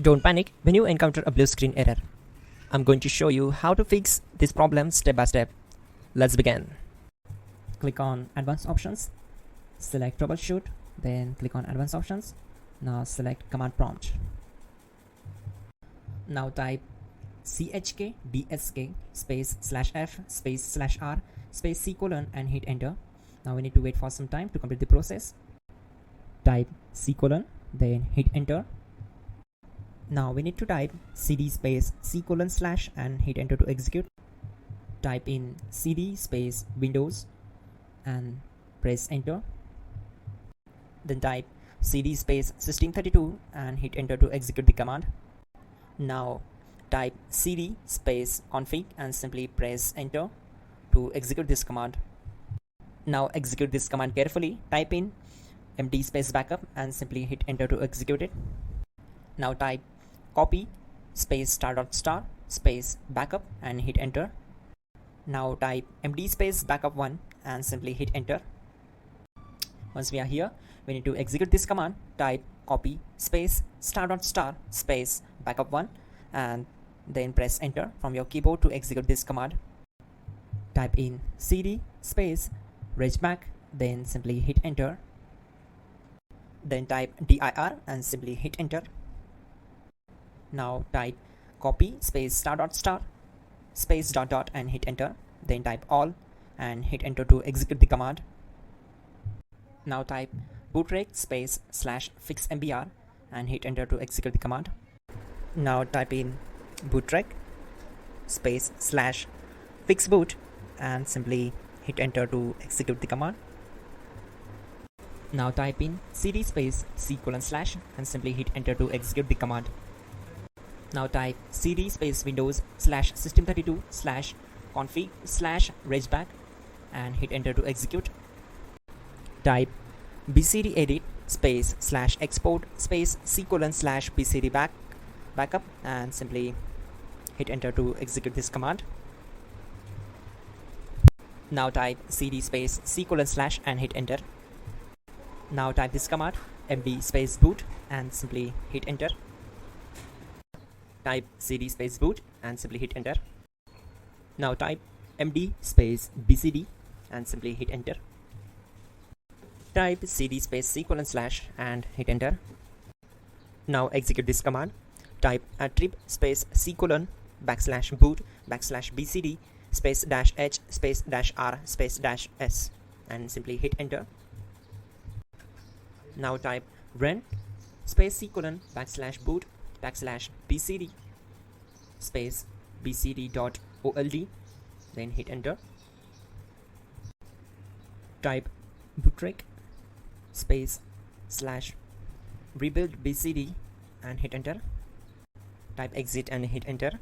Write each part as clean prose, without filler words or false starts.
Don't panic when you encounter a blue screen error. I'm going to show you how to fix this problem step by step. Let's begin. Click on Advanced Options, select Troubleshoot, then click on Advanced Options. Now select Command Prompt. Now type chkdsk space /f space /r space c : and hit enter. Now we need to wait for some time to complete the process. Type c : then hit enter. Now we need to type cd space c : / and hit enter to execute. Type in cd space Windows and press enter. Then type cd space system32 and hit enter to execute the command. Now type cd space config and simply press enter to execute this command. Now execute this command carefully. Type in md space backup and simply hit enter to execute it. Now type copy space ** space backup and hit enter. Now type md space backup1 and simply hit enter. Once we are here, we need to execute this command. Type copy space ** space backup1 and then press enter from your keyboard to execute this command. Type in cd space regback, then simply hit enter. Then type dir and simply hit enter. Now type copy space ** space ... and hit enter. Then type all and hit enter to execute the command. Now type bootrec space /fixmbr and hit enter to execute the command. Now type in bootrec space /fixboot and simply hit enter to execute the command. Now type in cd space c : / and simply hit enter to execute the command. Now type cd space Windows /system32 /config /regback and hit enter to execute. Type bcd edit space /export space c : /bcd backup and simply hit enter to execute this command. Now type cd space c : / and hit enter. Now type this command md space boot and simply hit enter. Type cd space boot and simply hit enter. Now type md space bcd and simply hit enter. Type cd space c : / and hit enter. Now execute this command. Type attrib space c : \boot \bcd space -h space -r space -s and simply hit enter. Now type run space c : \boot \bcd space bcd.old, then hit enter. Type bootrec space /rebuild bcd and hit enter. Type exit and hit enter.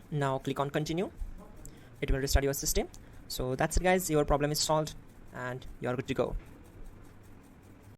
Now click on continue. It will restart your system. So that's it guys, your problem is solved and you are good to go.